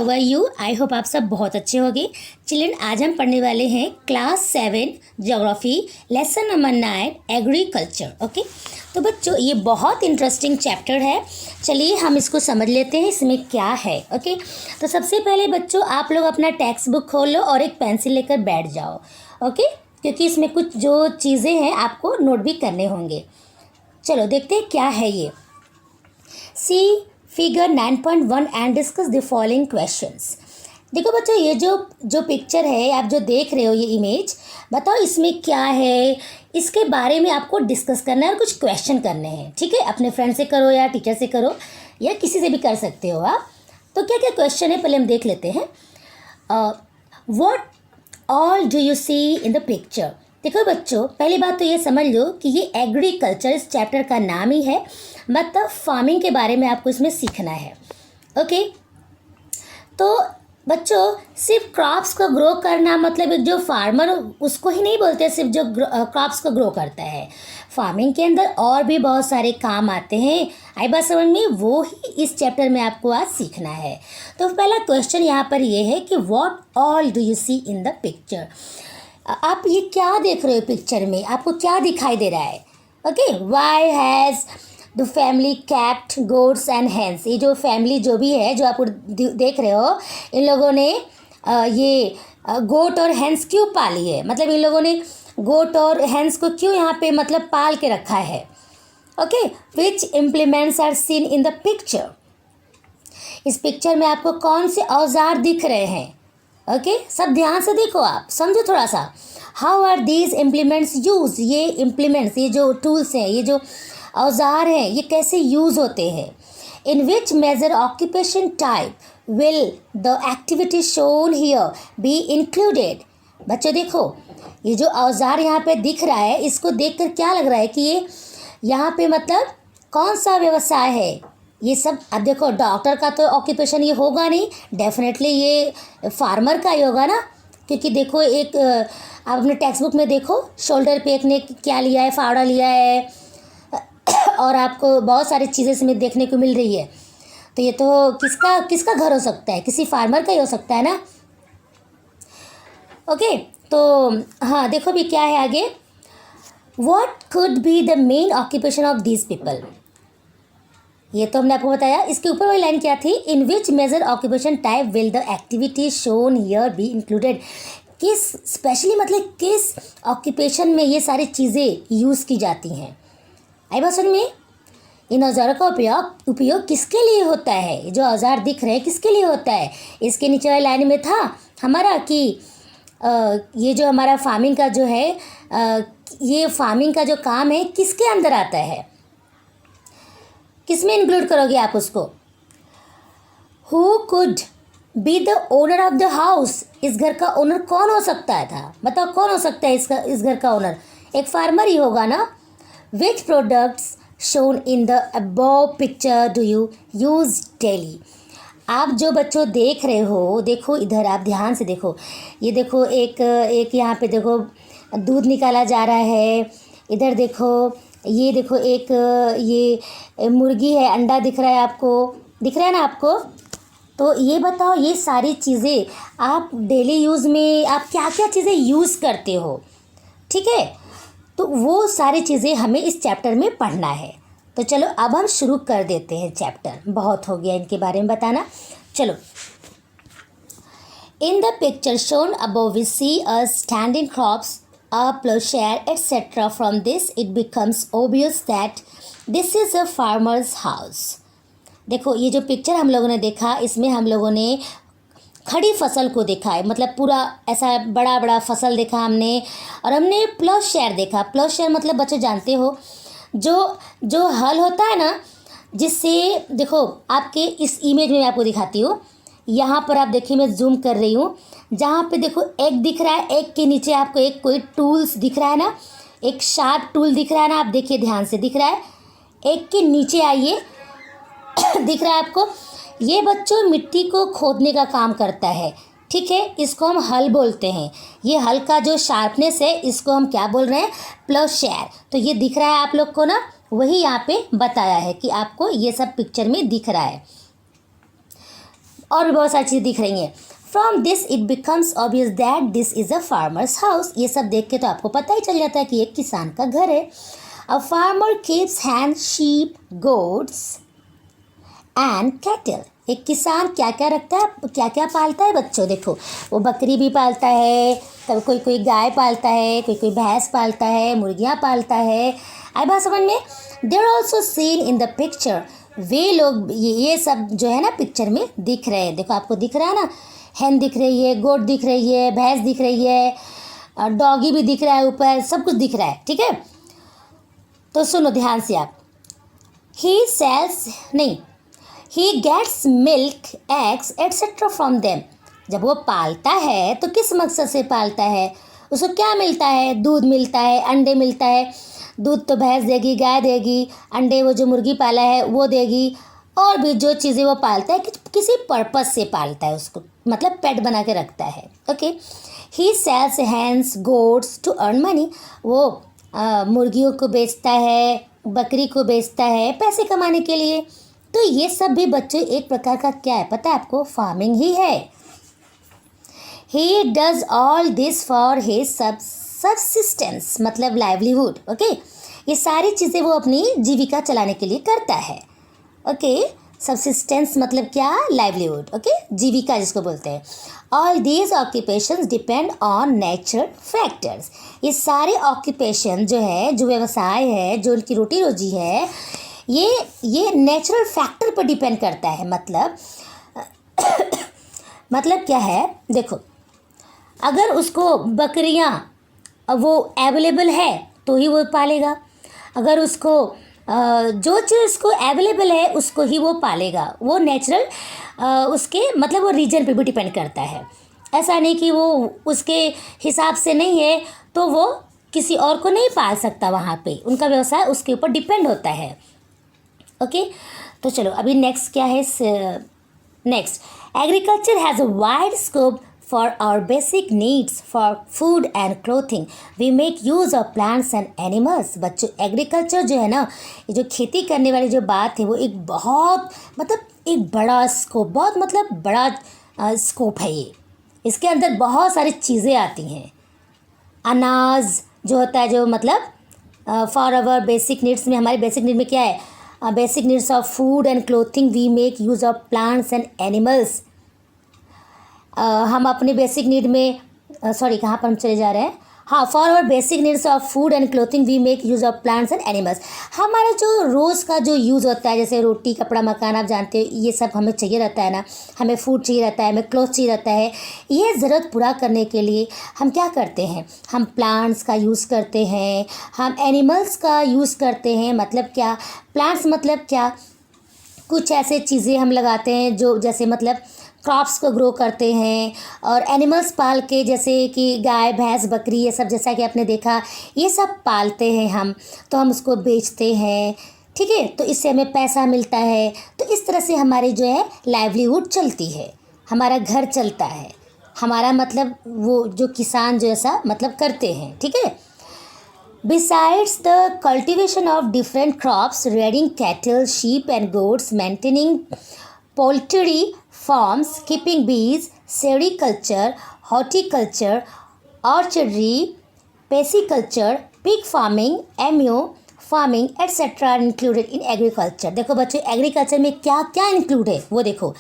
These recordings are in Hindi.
Are you? आई होप आप सब बहुत अच्छे होंगे। चिल्ड्रन, आज हम पढ़ने वाले हैं class 7 geography lesson number 9 agriculture. Okay, तो बच्चों ये बहुत इंटरेस्टिंग चैप्टर है। चलिए हम इसको समझ लेते हैं इसमें क्या है। ओके, तो सबसे पहले बच्चों आप लोग अपना टेक्स्ट बुक खोल लो और एक पेंसिल लेकर बैठ जाओ। ओके, क्योंकि इसमें कुछ जो चीज़ें हैं आपको नोट भी करने होंगे। चलो देखते हैं क्या है ये। See figure 9.1 and discuss the following questions. देखो बच्चों, ये जो पिक्चर है आप जो देख रहे हो, ये इमेज, बताओ इसमें क्या है, इसके बारे में आपको डिस्कस करना है और कुछ क्वेश्चन करने हैं। ठीक है, अपने फ्रेंड से करो या टीचर से करो या किसी से भी कर सकते हो आप। तो क्या क्या क्वेश्चन है पहले हम देख लेते हैं। What all do you see in the picture. देखो बच्चों, पहली बात तो ये समझ लो कि ये एग्रीकल्चर इस चैप्टर का नाम ही है, मतलब फार्मिंग के बारे में आपको इसमें सीखना है। ओके, तो बच्चों सिर्फ क्रॉप्स को ग्रो करना मतलब एक जो फार्मर उसको ही नहीं बोलते सिर्फ जो क्रॉप्स को ग्रो करता है। फार्मिंग के अंदर और भी बहुत सारे काम आते हैं। आई बात समझ में? वो ही इस चैप्टर में आपको आज सीखना है। तो पहला क्वेश्चन यहाँ पर ये है कि what all do you see in the picture. आप ये क्या देख रहे हो पिक्चर में, आपको क्या दिखाई दे रहा है। Okay, why has the family cat goats and hens. ये जो फैमिली जो भी है जो आप देख रहे हो, इन लोगों ने ये गोट और हैंस क्यों पाली है, मतलब इन लोगों ने गोट और हैंस को क्यों यहाँ पे मतलब पाल के रखा है। Okay, which implements are seen in the picture. इस पिक्चर में आपको कौन से औजार दिख रहे हैं। ओके, सब ध्यान से देखो, आप समझो थोड़ा सा। How are these implements use. ये इम्प्लीमेंट्स, ये जो टूल्स हैं, ये जो औजार हैं, ये कैसे यूज़ होते हैं। In which major occupation type will the activity shown here be included. बच्चों देखो, ये जो औजार यहाँ पे दिख रहा है, इसको देखकर क्या लग रहा है कि ये यहाँ पे मतलब कौन सा व्यवसाय है। ये सब अब देखो, डॉक्टर का तो ऑक्यूपेशन ये होगा नहीं, डेफिनेटली ये फार्मर का ही होगा ना, क्योंकि देखो एक आप अपने टेक्स्ट बुक में देखो, शोल्डर पे एक ने क्या लिया है, फावड़ा लिया है और आपको बहुत सारी चीज़ें इसमें देखने को मिल रही है। तो ये तो किसका किसका घर हो सकता है, किसी फार्मर का ही हो सकता है ना। ओके, तो हाँ देखो भी क्या है आगे। What could be the main occupation of these people. ये तो हमने आपको बताया। इसके ऊपर वाली लाइन क्या थी, in which major occupation type will the activity shown here be included. किस स्पेशली मतलब किस ऑक्यूपेशन में ये सारी चीज़ें यूज़ की जाती हैं। आई बात समझ में? इन औजारों का उपयोग किसके लिए होता है, जो औजार दिख रहे हैं किसके लिए होता है। इसके नीचे वाली लाइन में था हमारा कि ये जो हमारा फार्मिंग का जो है ये फार्मिंग का जो काम है किसके अंदर आता है, किस में इंक्लूड करोगे आप उसको। Who could be the owner of the house. इस घर का ओनर कौन हो सकता है था, बताओ कौन हो सकता है इस घर का ओनर। एक फार्मर ही होगा ना। विच products shown in the above picture do you use daily. आप जो बच्चों देख रहे हो, देखो इधर आप ध्यान से देखो। ये देखो एक यहाँ पे देखो दूध निकाला जा रहा है। इधर देखो, ये देखो एक ये मुर्गी है, अंडा दिख रहा है आपको, दिख रहा है ना आपको। तो ये बताओ, ये सारी चीज़ें आप डेली यूज़ में आप क्या क्या चीज़ें यूज़ करते हो। ठीक है, तो वो सारी चीज़ें हमें इस चैप्टर में पढ़ना है। तो चलो अब हम शुरू कर देते हैं चैप्टर। बहुत हो गया इनके बारे में बताना। चलो, in the picture shown above we see a standing crops, a plowshare, etc. From this it becomes obvious that this is a farmer's house. देखो ये जो पिक्चर हम लोगों ने देखा, इसमें हम लोगों ने खड़ी फसल को देखा है, मतलब पूरा ऐसा बड़ा बड़ा फसल देखा हमने, और हमने प्लॉशेयर देखा। प्लॉशेयर मतलब बच्चों जानते हो जो हल होता है ना, जिससे देखो आपके इस इमेज में मैं आपको दिखाती हूँ। यहाँ पर आप देखिए, मैं जूम कर रही हूँ, जहाँ पे देखो एक दिख रहा है, एक के नीचे आपको एक कोई टूल्स दिख रहा है ना, एक शार्प टूल दिख रहा है ना, आप देखिए ध्यान से दिख रहा है। एक के नीचे आइए दिख रहा है आपको, ये बच्चों मिट्टी को खोदने का काम करता है। ठीक है, इसको हम हल बोलते हैं। ये हल का जो शार्पनेस है इसको हम क्या बोल रहे हैं, प्लॉशेयर। तो ये दिख रहा है आप लोग को ना, वही यहाँ पे बताया है कि आपको ये सब पिक्चर में दिख रहा है। और भी बहुत सारी चीज़ें दिख रही हैं। From this it becomes obvious that this is a farmers house. ये सब देख के तो आपको पता ही चल जाता है कि एक किसान का घर है। A farmer keeps hand sheep goats and cattle. एक किसान क्या क्या रखता है, क्या क्या पालता है बच्चों, देखो वो बकरी भी पालता है, कभी कोई कोई गाय पालता है, कोई कोई भैंस पालता है, मुर्गियाँ पालता है। आई बात समझ में। There also seen in the picture. वे लोग ये सब जो है ना पिक्चर में दिख रहे हैं। देखो आपको दिख रहा है ना, हैन दिख रही है, गोट दिख रही है, भैंस दिख रही है, डॉगी भी दिख रहा है, ऊपर सब कुछ दिख रहा है। ठीक है, तो सुनो ध्यान से आप। ही सेल्स नहीं, he gets milk eggs etcetera from them. जब वो पालता है तो किस मकसद से पालता है, उसको क्या मिलता है, दूध मिलता है, अंडे मिलता है। दूध तो भैंस देगी, गाय देगी, अंडे वो जो मुर्गी पाला है वो देगी, और भी जो चीज़ें वो पालता है किसी पर्पस से पालता है उसको, मतलब पेट बना के रखता है। Okay, he sells hens goats to earn money. वो मुर्गियों को बेचता है, बकरी को बेचता है पैसे कमाने के लिए। तो ये सब भी बच्चे एक प्रकार का क्या है पता है आपको, फार्मिंग ही है। He does all this for his subsistence, मतलब लाइवलीहुड। ओके, ये सारी चीज़ें वो अपनी जीविका चलाने के लिए करता है। ओके, सबसिस्टेंस मतलब क्या, लाइवलीहुड। ओके, जीविका जिसको बोलते हैं। All these occupations depend on nature factors. ये सारे ऑक्यूपेशन जो है, जो व्यवसाय है, जो उनकी रोटी रोजी है, ये नेचुरल फैक्टर पर डिपेंड करता है। मतलब क्या है, देखो अगर उसको बकरियां वो अवेलेबल है तो ही वो पालेगा। अगर उसको जो चीज़ उसको अवेलेबल है उसको ही वो पालेगा। वो नेचुरल उसके मतलब वो रीजन पे भी डिपेंड करता है। ऐसा नहीं कि वो उसके हिसाब से नहीं है तो वो किसी और को नहीं पाल सकता, वहाँ पे उनका व्यवसाय उसके ऊपर डिपेंड होता है। ओके, तो चलो अभी नेक्स्ट क्या है। Next, agriculture has a wide scope for our basic needs for food and clothing. We make use of plants and animals. बच्चों एग्रीकल्चर जो है ना, ये जो खेती करने वाली जो बात है वो एक बहुत मतलब एक बड़ा स्कोप, बहुत मतलब बड़ा स्कोप है ये। इसके अंदर बहुत सारी चीज़ें आती हैं। अनाज जो होता है, जो मतलब फॉर आवर बेसिक नीड्स में, हमारे बेसिक नीड में क्या है, basic needs of food and clothing we make use of plants and animals. हम अपने बेसिक नीड में सॉरी कहाँ पर हम चले जा रहे हैं, हाँ, for our basic needs of food and clothing we make use of plants and animals. हमारा जो रोज़ का जो यूज़ होता है, जैसे रोटी, कपड़ा, मकान, आप जानते हो ये सब हमें चाहिए रहता है ना। हमें फूड चाहिए रहता है, हमें क्लोथ चाहिए रहता है। ये ज़रूरत पूरा करने के लिए हम क्या करते हैं, हम प्लांट्स का यूज़ करते हैं, हम एनिमल्स का यूज़ करते हैं। मतलब क्या, प्लांट्स मतलब क्या, कुछ ऐसे चीज़ें हम लगाते हैं जो जैसे मतलब क्रॉप्स को ग्रो करते हैं, और एनिमल्स पाल के जैसे कि गाय, भैंस, बकरी, ये सब जैसा कि आपने देखा ये सब पालते हैं हम, तो हम उसको बेचते हैं। ठीक है, तो इससे हमें पैसा मिलता है। तो इस तरह से हमारी जो है लाइवलीहुड चलती है, हमारा घर चलता है, हमारा मतलब वो जो किसान जो ऐसा मतलब करते हैं। ठीक है, Besides the cultivation of different crops, rearing cattle, sheep and goats, maintaining poultry farms, keeping bees, sericulture, horticulture, orchardry, pisciculture, pig farming, emu farming, etc. are included in agriculture. देखो बच्चों एग्रीकल्चर में क्या क्या इंक्लूड है वो देखो।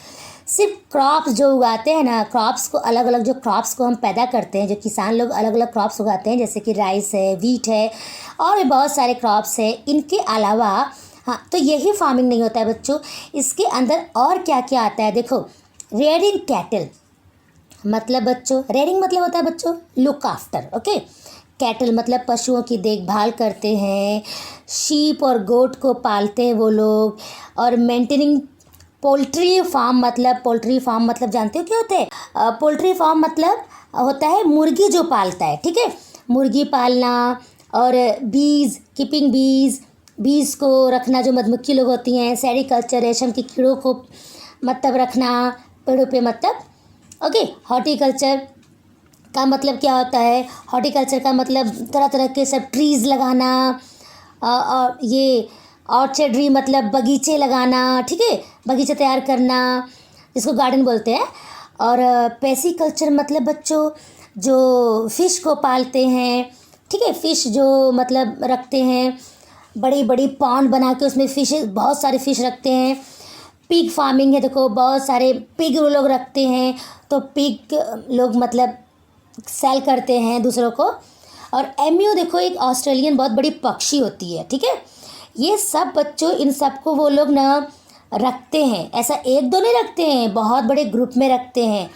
सिर्फ क्रॉप्स जो उगाते हैं ना, क्रॉप्स को अलग अलग जो क्रॉप्स को हम पैदा करते हैं, जो किसान लोग अलग अलग क्रॉप्स उगाते हैं, जैसे कि राइस है, वीट है, और भी बहुत सारे क्रॉप्स है। इनके अलावा हाँ, तो यही फार्मिंग नहीं होता है बच्चों, इसके अंदर और क्या क्या आता है देखो। रेयरिंग कैटल मतलब बच्चों, रेयरिंग मतलब होता है बच्चों लुक आफ्टर। ओके, कैटल मतलब पशुओं की देखभाल करते हैं, शीप और गोट को पालते हैं वो लोग। और मेंटेनिंग पोल्ट्री फार्म मतलब जानते हो क्या होते हैं, पोल्ट्री फार्म मतलब होता है मुर्गी जो पालता है। ठीक है, मुर्गी पालना, और बीज, कीपिंग बीज को रखना, जो मधुमक्खी लोग होती हैं, सेरिकल्चर रेशम की कीड़ों को मतलब रखना पेड़ों पे मतलब। ओके, हॉर्टिकल्चर का मतलब क्या होता है, हॉर्टिकल्चर का मतलब तरह तरह के सब ट्रीज़ लगाना, और ये ऑर्चर्डरी मतलब बगीचे लगाना। ठीक है, बगीचे तैयार करना, इसको गार्डन बोलते हैं। और पेसिकल्चर मतलब बच्चों जो फ़िश को पालते हैं, ठीक है, फ़िश जो मतलब रखते हैं, बड़ी बड़ी पॉन्ड बना के उसमें फ़िश, बहुत सारे फ़िश रखते हैं। पिग फार्मिंग है, देखो बहुत सारे पिग वो लोग रखते हैं, तो पिग लोग मतलब सेल करते हैं दूसरों को। और एम्यू देखो एक ऑस्ट्रेलियन बहुत बड़ी पक्षी होती है, ठीक है। ये सब बच्चों, इन सबको वो लोग ना रखते हैं, ऐसा एक दो नहीं रखते हैं, बहुत बड़े ग्रुप में रखते हैं।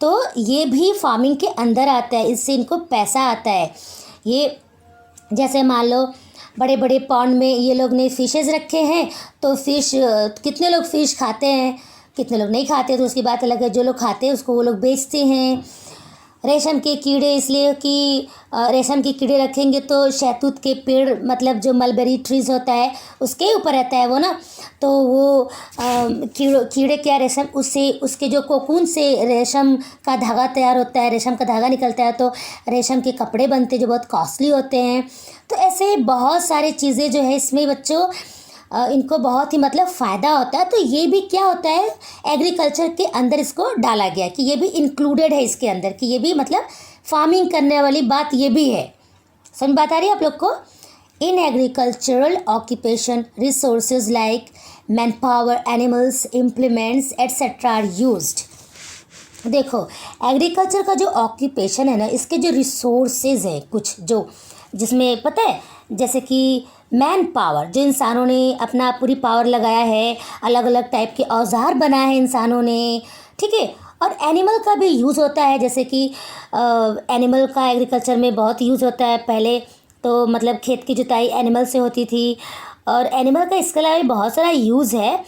तो ये भी फार्मिंग के अंदर आता है, इससे इनको पैसा आता है। ये जैसे मान लो बड़े बड़े पॉन्ड में ये लोग ने फिशेस रखे हैं, तो फ़िश, कितने लोग फ़िश खाते हैं, कितने लोग नहीं खाते, तो उसकी बात अलग है। जो लोग खाते हैं उसको वो लोग बेचते हैं। रेशम के कीड़े, इसलिए कि रेशम के कीड़े रखेंगे तो शहतूत के पेड़, मतलब जो मलबेरी ट्रीज़ होता है उसके ऊपर रहता है वो ना, तो वो कीड़े क्या, रेशम, उससे उसके जो कोकून से रेशम का धागा तैयार होता है, रेशम का धागा निकलता है, तो रेशम के कपड़े बनते हैं जो बहुत कॉस्टली होते हैं। तो ऐसे बहुत सारी चीज़ें जो है इसमें बच्चों, इनको बहुत ही मतलब फ़ायदा होता है। तो ये भी क्या होता है, एग्रीकल्चर के अंदर इसको डाला गया कि ये भी इंक्लूडेड है इसके अंदर, कि ये भी मतलब फार्मिंग करने वाली बात ये भी है। समझ बात आ रही है आप लोग को? In agricultural occupation resources like manpower, animals, implements etcetera are used. देखो एग्रीकल्चर का जो ऑक्यूपेशन है ना, इसके जो रिसोर्सेज हैं कुछ, जो जिसमें पता है, जैसे कि मैन पावर, जो इंसानों ने अपना पूरी पावर लगाया है, अलग अलग टाइप के औजार बनाए हैं इंसानों ने, ठीक है। और एनिमल का भी यूज़ होता है, जैसे कि एनिमल का एग्रीकल्चर में बहुत यूज़ होता है। पहले तो मतलब खेत की जुताई एनिमल से होती थी, और एनिमल का इसके अलावा भी बहुत सारा यूज़ है।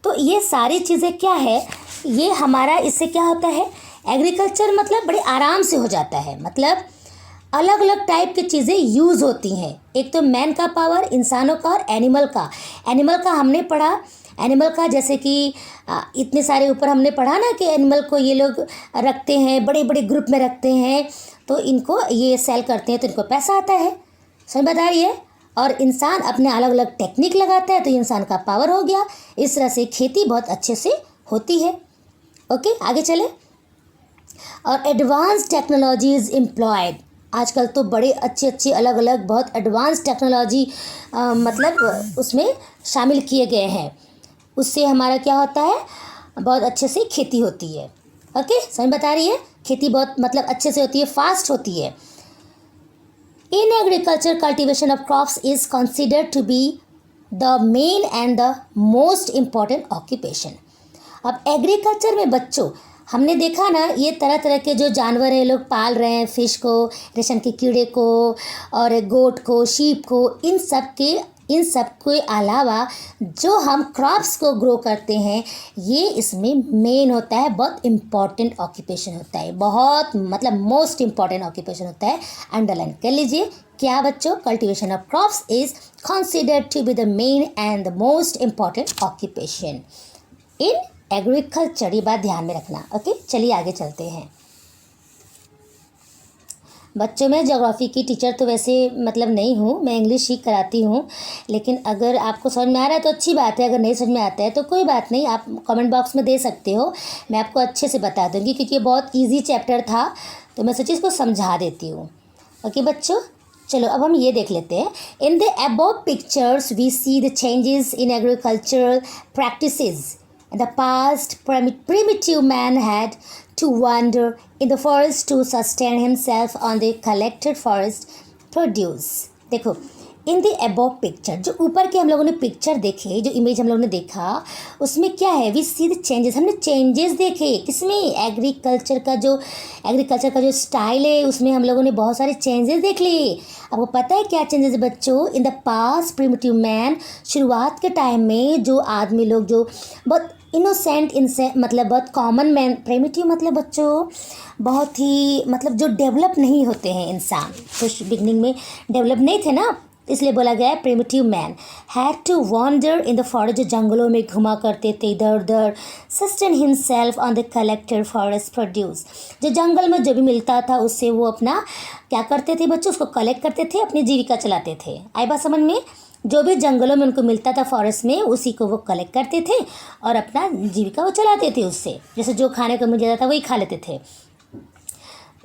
तो ये सारी चीज़ें क्या है, ये हमारा इससे क्या होता है, एग्रीकल्चर मतलब बड़े आराम से हो जाता है। मतलब अलग अलग टाइप की चीज़ें यूज़ होती हैं। एक तो मैन का पावर, इंसानों का, और एनिमल का। एनिमल का हमने पढ़ा, एनिमल का जैसे कि इतने सारे ऊपर हमने पढ़ा ना कि एनिमल को ये लोग रखते हैं, बड़े बड़े ग्रुप में रखते हैं, तो इनको ये सेल करते हैं, तो इनको पैसा आता है। समझ बता रही है? और इंसान अपने अलग अलग टेक्निक लगाता है, तो इंसान का पावर हो गया। इस तरह से खेती बहुत अच्छे से होती है। ओके, आगे चले। और एडवांस टेक्नोलॉजीज एम्प्लॉयड, आजकल तो बड़े अच्छे अच्छे अलग अलग बहुत एडवांस टेक्नोलॉजी मतलब उसमें शामिल किए गए हैं। उससे हमारा क्या होता है, बहुत अच्छे से खेती होती है। ओके, समझ बता रही है? खेती बहुत मतलब अच्छे से होती है, फास्ट होती है। In agriculture cultivation of crops is considered to be the main and the most important occupation. अब एग्रीकल्चर में बच्चों हमने देखा ना, ये तरह तरह के जो जानवर हैं लोग पाल रहे हैं, फ़िश को, रेशम के कीड़े को, और गोट को, शीप को, इन सब के अलावा जो हम क्रॉप्स को ग्रो करते हैं, ये इसमें मेन होता है, बहुत इम्पॉर्टेंट ऑक्यूपेशन होता है, बहुत मतलब मोस्ट इम्पॉर्टेंट ऑक्यूपेशन होता है। अंडरलाइन कर लीजिए क्या बच्चों, cultivation of crops is considered to be the main and the most important occupation in agriculture. ये बात ध्यान में रखना। ओके, चलिए आगे चलते हैं। बच्चों में ज्योग्राफी की टीचर तो वैसे मतलब नहीं हूँ, मैं इंग्लिश ही कराती हूँ, लेकिन अगर आपको समझ में आ रहा है तो अच्छी बात है, अगर नहीं समझ में आता है तो कोई बात नहीं, आप कमेंट बॉक्स में दे सकते हो, मैं आपको अच्छे से बता दूँगी, क्योंकि ये बहुत ईजी चैप्टर था, तो मैं सोची इसको समझा देती हूँ। ओके बच्चों, चलो अब हम ये देख लेते हैं। In the above pictures we see the changes in agricultural practices. In the past, primitive man had to wander in the forest to sustain himself on the collected forest produce. देखो, इन द अबव पिक्चर, जो ऊपर के हम लोगों ने पिक्चर देखे, जो इमेज हम लोगों ने देखा, उसमें क्या है, वी सी द चेंजेस, हमने चेंजेस देखे। किसमें? एग्रीकल्चर का जो स्टाइल है, उसमें हम लोगों ने बहुत सारे चेंजेस देख लिए। आपको पता है क्या चेंजेस है बच्चों? In the past primitive man, शुरुआत के टाइम में जो आदमी लोग जो बहुत इनोसेंट, इनसे मतलब बहुत कॉमन मैन, प्रिमिटिव मतलब बच्चों बहुत ही मतलब जो डेवलप नहीं होते हैं इंसान, कुछ बिगनिंग में डेवलप नहीं थे ना, इसलिए बोला गया है primitive man had to wander in the forest, जो जंगलों में घुमा करते थे इधर उधर, sustain himself on the collected forest produce, जो जंगल में जो भी मिलता था उससे वो अपना क्या करते थे बच्चों, उसको कलेक्ट करते थे, अपनी जीविका चलाते थे। आई बात समझ में? जो भी जंगलों में उनको मिलता था फॉरेस्ट में, उसी को वो कलेक्ट करते थे और अपना जीविका वो चलाते थे उससे। जैसे जो खाने को मिल जाता था वही खा लेते थे।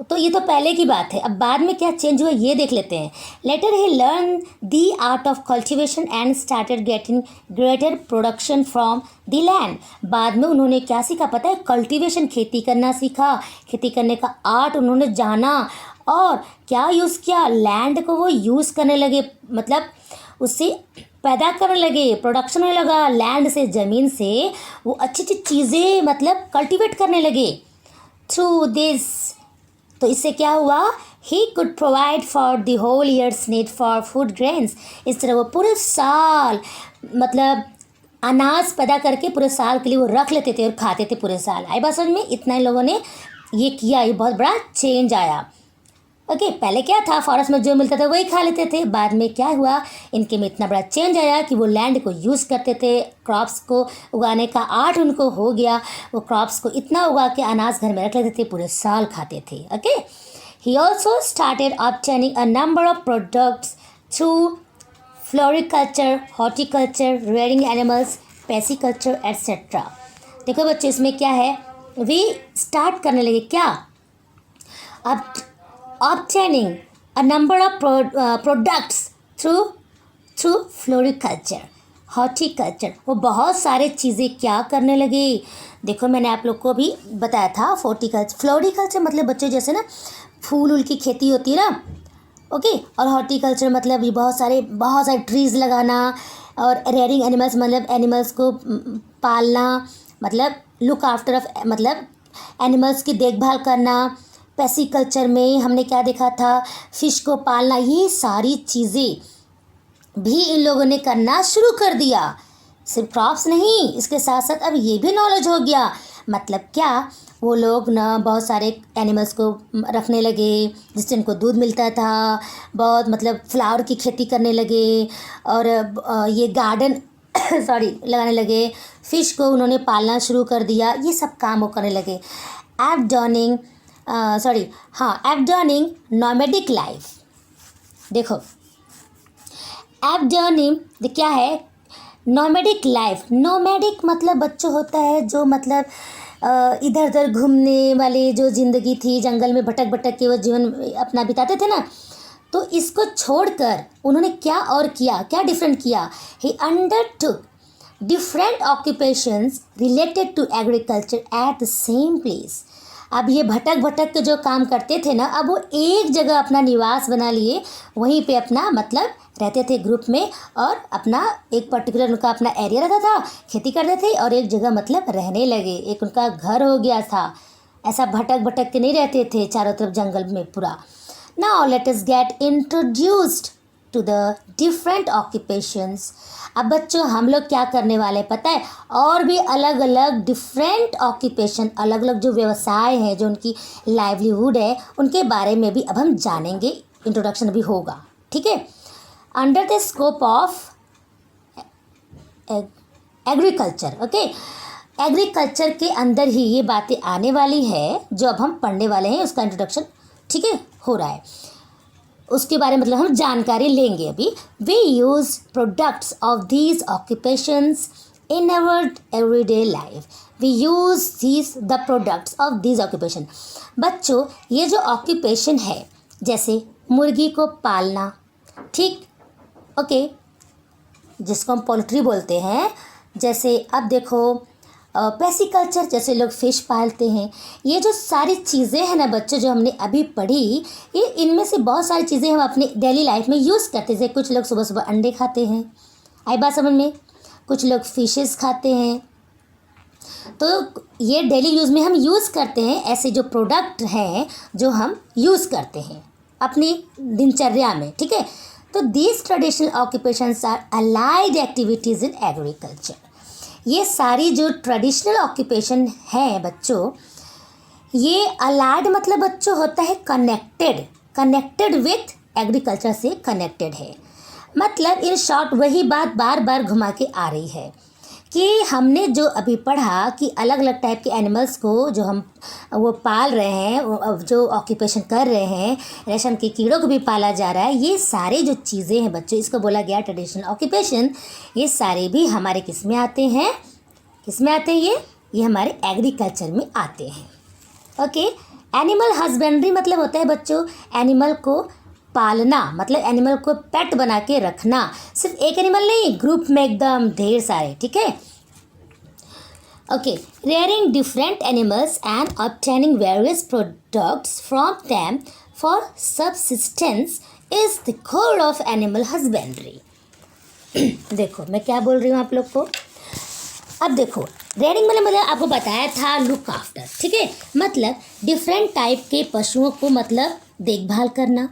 तो ये तो पहले की बात है। अब बाद में क्या चेंज हुआ ये देख लेते हैं। Later he learn the art of cultivation and started getting greater production from the land. बाद में उन्होंने क्या सीखा पता है? कल्टीवेशन, खेती करना सीखा। खेती करने का आर्ट उन्होंने जाना और क्या यूज़ किया? लैंड को वो यूज़ करने लगे, मतलब उससे पैदा करने लगे, प्रोडक्शन होने लगा लैंड से, ज़मीन से वो अच्छी अच्छी चीज़ें मतलब कल्टीवेट करने लगे थ्रू दिस। तो इससे क्या हुआ? He could provide for the whole year's need for food grains. इस तरह वो पूरे साल मतलब अनाज पैदा करके पूरे साल के लिए वो रख लेते थे और खाते थे पूरे साल। आई बात समझ में? इतना इन लोगों ने ये किया, ये बहुत बड़ा चेंज आया। ओके, पहले क्या था? फॉरेस्ट में जो मिलता था वही खा लेते थे। बाद में क्या हुआ? इनके में इतना बड़ा चेंज आया कि वो लैंड को यूज़ करते थे, क्रॉप्स को उगाने का आर्ट उनको हो गया। वो क्रॉप्स को इतना उगा के अनाज घर में रख लेते थे, पूरे साल खाते थे। Okay, he also started obtaining a number of products through floriculture, horticulture, rearing animals, pisciculture etcetera. देखो बच्चों, इसमें क्या है? वे स्टार्ट करने लगे क्या? अब obtaining a number of products through floriculture, horticulture। वो बहुत सारे चीज़ें क्या करने लगे? देखो मैंने आप लोग को भी बताया था फ्लोरिकल्चर मतलब बच्चों जैसे ना फूल उल की खेती होती है ना, ओके। और हॉर्टिकल्चर मतलब ये बहुत सारे ट्रीज़ लगाना, और रेयरिंग एनिमल्स मतलब एनिमल्स को पालना, मतलब लुक आफ्टर ऑफ मतलब एनिमल्स की देखभाल करना। पेसिकल्चर में हमने क्या देखा था? फिश को पालना। ये सारी चीज़ें भी इन लोगों ने करना शुरू कर दिया। सिर्फ क्रॉप्स नहीं, इसके साथ साथ अब ये भी नॉलेज हो गया। मतलब क्या? वो लोग ना बहुत सारे एनिमल्स को रखने लगे जिससे उनको दूध मिलता था। बहुत मतलब फ्लावर की खेती करने लगे और ये गार्डन लगाने लगे। फ़िश को उन्होंने पालना शुरू कर दिया। ये सब काम वो करने लगे। एब्डर्निंग नॉमेडिक लाइफ। देखो एब्डर्निंग क्या है? Nomadic life. नॉमेडिक मतलब बच्चों होता है जो मतलब इधर उधर घूमने वाली जो ज़िंदगी थी, जंगल में भटक भटक के वो जीवन अपना बिताते थे ना। तो इसको छोड़कर उन्होंने क्या और किया, क्या डिफरेंट किया? He undertook different occupations related to agriculture at the same place. अब ये भटक भटक के जो काम करते थे ना, अब वो एक जगह अपना निवास बना लिए, वहीं पे अपना मतलब रहते थे ग्रुप में, और अपना एक पर्टिकुलर उनका अपना एरिया रहता था, खेती करते थे और एक जगह मतलब रहने लगे। एक उनका घर हो गया था। ऐसा भटक भटक के नहीं रहते थे चारों तरफ जंगल में पूरा। Now let us get introduced to the different occupations. अब बच्चों हम लोग क्या करने वाले पता है? और भी अलग अलग डिफरेंट ऑक्यूपेशन, अलग अलग जो व्यवसाय हैं, जो उनकी लाइवलीहुड है, उनके बारे में भी अब हम जानेंगे। इंट्रोडक्शन भी होगा, ठीक है। Under the scope of agriculture, okay. Agriculture के अंदर ही ये बातें आने वाली है जो अब हम पढ़ने वाले हैं, उसका इंट्रोडक्शन, ठीक है, हो रहा है। उसके बारे में मतलब हम जानकारी लेंगे अभी। We use products of these occupations in our everyday life. We use these the products of these occupation. बच्चों ये जो ऑक्यूपेशन है, जैसे मुर्गी को पालना, ठीक, ओके, जिसको हम पोल्ट्री बोलते हैं। जैसे अब देखो पेसिकल्चर, जैसे लोग फ़िश पालते हैं। ये जो सारी चीज़ें हैं ना बच्चों जो हमने अभी पढ़ी, ये इनमें से बहुत सारी चीज़ें हम अपनी डेली लाइफ में यूज़ करते हैं। जैसे कुछ लोग सुबह सुबह अंडे खाते हैं, आई बात समझ में? कुछ लोग फिशेस खाते हैं। तो ये डेली यूज़ में हम यूज़ करते हैं ऐसे जो प्रोडक्ट हैं जो हम यूज़ करते हैं अपनी दिनचर्या में, ठीक है। तो these traditional occupations are allied activities in agriculture. ये सारी जो ट्रेडिशनल ऑक्यूपेशन है बच्चों, ये अलाइड मतलब बच्चों होता है कनेक्टेड विथ एग्रीकल्चर से कनेक्टेड है। मतलब इन शॉर्ट वही बात बार बार घुमा के आ रही है कि हमने जो अभी पढ़ा कि अलग अलग टाइप के एनिमल्स को जो हम वो पाल रहे हैं, जो ऑक्यूपेशन कर रहे हैं, रेशम के कीड़ों को भी पाला जा रहा है, ये सारे जो चीज़ें हैं बच्चों, इसको बोला गया ट्रेडिशनल ऑक्यूपेशन। ये सारे भी हमारे किस में आते हैं, किस में आते हैं ये हमारे एग्रीकल्चर में आते हैं। ओके, एनिमल हस्बेंड्री मतलब होता है बच्चों एनिमल को पालना, मतलब एनिमल को पेट बना के रखना। सिर्फ एक एनिमल नहीं, ग्रुप में एकदम ढेर सारे, ठीक है। Okay, rearing different animals and obtaining various products from them for subsistence is the core of animal husbandry. देखो मैं क्या बोल रही हूँ आप लोग को। अब देखो, रेयरिंग मतलब आपको बताया था लुक आफ्टर, ठीक है, मतलब डिफरेंट टाइप के पशुओं को मतलब देखभाल करना,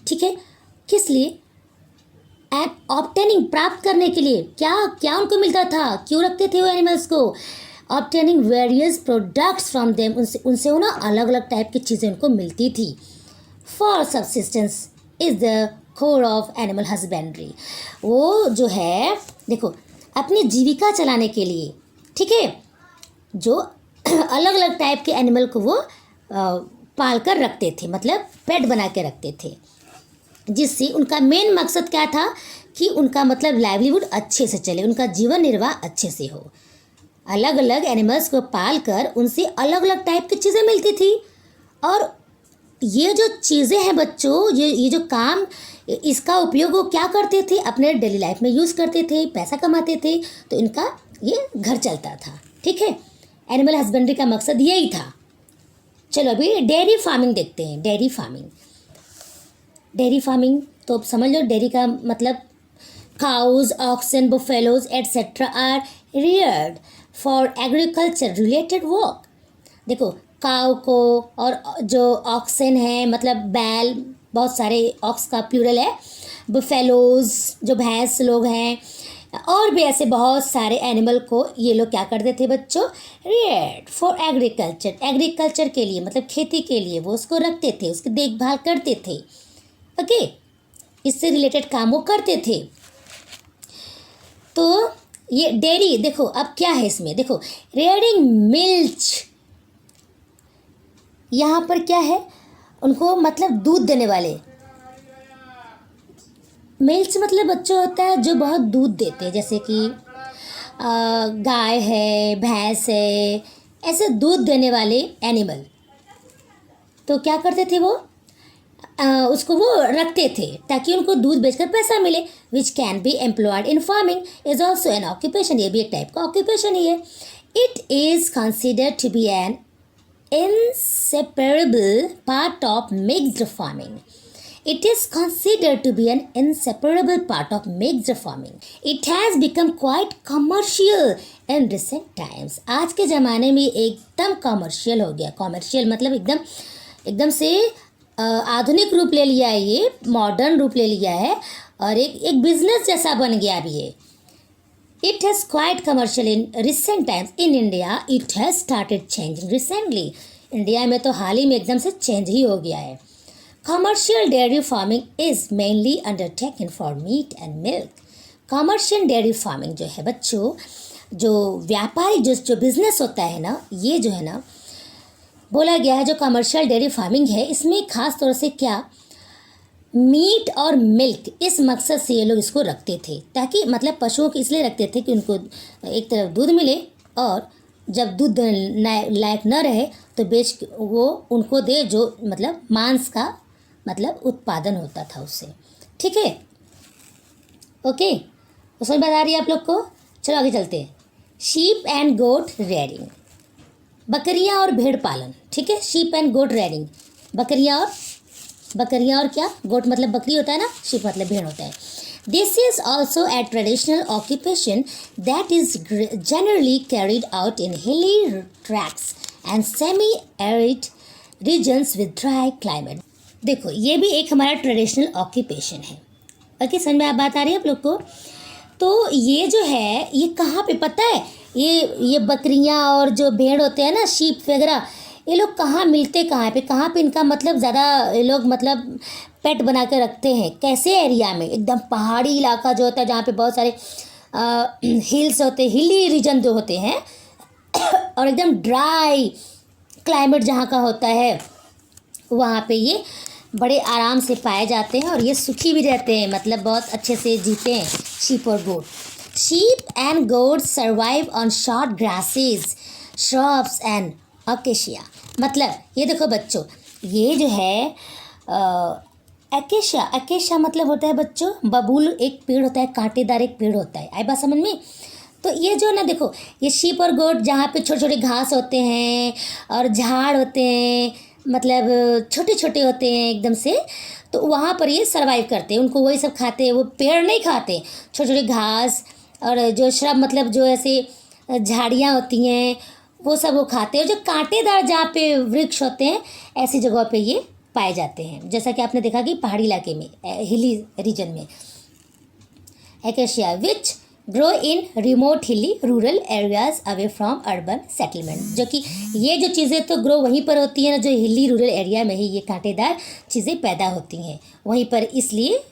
ठीक है, किस लिए, एंड ऑब्टेनिंग प्राप्त करने के लिए, क्या क्या उनको मिलता था, क्यों रखते थे वो एनिमल्स को, obtaining various products from them, उनसे वो ना अलग अलग टाइप की चीज़ें उनको मिलती थी। For subsistence is the core of animal husbandry, वो जो है देखो अपनी जीविका चलाने के लिए, ठीक है, जो अलग अलग टाइप के एनिमल को वो पाल कर रखते थे, मतलब पेट बना के रखते थे, जिससे उनका मेन मकसद क्या था कि उनका मतलब लाइवलीहुड अच्छे से चले, उनका जीवन निर्वाह अच्छे से हो। अलग अलग एनिमल्स को पाल कर उनसे अलग अलग टाइप की चीज़ें मिलती थी, और ये जो चीज़ें हैं बच्चों, ये जो काम, इसका उपयोग वो क्या करते थे, अपने डेली लाइफ में यूज़ करते थे, पैसा कमाते थे, तो इनका ये घर चलता था, ठीक है। एनिमल हस्बेंड्री का मकसद यही था। चलो अभी डेयरी फार्मिंग देखते हैं। डेयरी फार्मिंग, डेयरी फार्मिंग तो समझ लो, डेयरी का मतलब cows, oxen, buffaloes etcetera are reared for agriculture related work. देखो काउ को, और जो ऑक्सन है मतलब बैल, बहुत सारे ऑक्स का प्लूरल है, बुफेलोज जो भैंस लोग हैं, और भी ऐसे बहुत सारे एनिमल को ये लोग क्या करते थे बच्चों, रियर्ड फॉर एग्रीकल्चर, एग्रीकल्चर के लिए मतलब खेती के लिए वो उसको रखते थे, उसकी देखभाल करते थे। ओके, इससे रिलेटेड काम वो करते थे। तो ये डेयरी देखो अब क्या है इसमें, देखो रेयरिंग मिल्च, यहाँ पर क्या है, उनको मतलब दूध देने वाले, मिल्च मतलब बच्चों होता है जो बहुत दूध देते हैं, जैसे कि गाय है, भैंस है, ऐसे दूध देने वाले एनिमल। तो क्या करते थे वो, उसको वो रखते थे ताकि उनको दूध बेचकर पैसा मिले, which can be employed in farming is also an occupation, ये भी एक टाइप का ऑक्यूपेशन ही है। It is considered to be an inseparable part of mixed farming. It is considered to be an inseparable part of mixed farming. It has become quite commercial in recent times. आज के ज़माने में एकदम कमर्शियल हो गया। कमर्शियल मतलब एकदम से आधुनिक रूप ले लिया है, ये मॉडर्न रूप ले लिया है, और एक बिजनेस जैसा बन गया अभी ये। It has quite commercial in recent times. In India, it has started changing recently. India में तो हाल ही में एकदम से चेंज ही हो गया है। Commercial dairy farming is mainly undertaken for meat and milk. Commercial dairy farming जो है बच्चों, जो व्यापारिक जो बिजनेस होता है ना, ये जो है ना बोला गया है, जो कमर्शियल डेयरी फार्मिंग है, इसमें खास तौर से क्या, मीट और मिल्क, इस मकसद से ये लोग इसको रखते थे, ताकि मतलब पशुओं को इसलिए रखते थे कि उनको एक तरफ दूध मिले, और जब दूध लायक न रहे तो बेच वो उनको दे, जो मतलब मांस का मतलब उत्पादन होता था उससे, ठीक है। ओके, तो समझ आ रही है आप लोग को। चलो आगे चलते हैं। शीप एंड गोट रेयरिंग, बकरियां और भेड़ पालन, ठीक है। शीप एंड गोट रेयरिंग, बकरियां और क्या, गोट मतलब बकरी होता है ना, शीप मतलब भेड़ होता है। This is also a traditional occupation that is generally carried out in hilly tracts and semi arid regions with dry climate. देखो ये भी एक हमारा ट्रेडिशनल ऑक्यूपेशन है। ओके, समझ में बात आ रही है आप लोग को। तो ये जो है ये कहाँ पे पता है, ये बकरियाँ और जो भेड़ होते हैं ना, शीप वगैरह, ये लोग कहाँ मिलते, कहाँ पे इनका मतलब ज़्यादा ये लोग मतलब पेट बना के रखते हैं, कैसे एरिया में, एकदम पहाड़ी इलाका जो होता है जहाँ पे बहुत सारे हिल्स होते, हिली रीजन जो होते हैं और एकदम ड्राई क्लाइमेट जहाँ का होता है वहाँ पे ये बड़े आराम से पाए जाते हैं और ये सुखी भी रहते हैं, मतलब बहुत अच्छे से जीते हैं शीप और goat. Sheep and goat survive on short grasses, shrubs and acacia. मतलब ये देखो बच्चों, ये जो है अकेशिया, अकेशिया मतलब होता है बच्चों बबूल, एक पेड़ होता है, कांटेदार एक पेड़ होता है। आई बात समझ में? तो ये जो है ना देखो, ये शीप और गोट जहाँ पे छोटे छोटे घास होते हैं और झाड़ होते हैं, मतलब छोटे छोटे होते हैं एकदम से, तो वहाँ पर ये सर्वाइव करते हैं। उनको वही सब खाते हैं, वो पेड़ नहीं खाते, छोटे छोटे घास और जो श्रब मतलब जो ऐसे झाड़ियाँ होती हैं वो सब वो खाते हैं। और जो कांटेदार जहाँ पे वृक्ष होते हैं ऐसी जगहों पे ये पाए जाते हैं, जैसा कि आपने देखा कि पहाड़ी इलाके में, हिली रीजन में। Acacia which grow in remote hilly rural areas away from urban settlement, जो कि ये जो चीज़ें तो ग्रो वहीं पर होती हैं ना, जो हिली रूरल एरिया में ही ये कांटेदार चीज़ें पैदा होती हैं वहीं पर, इसलिए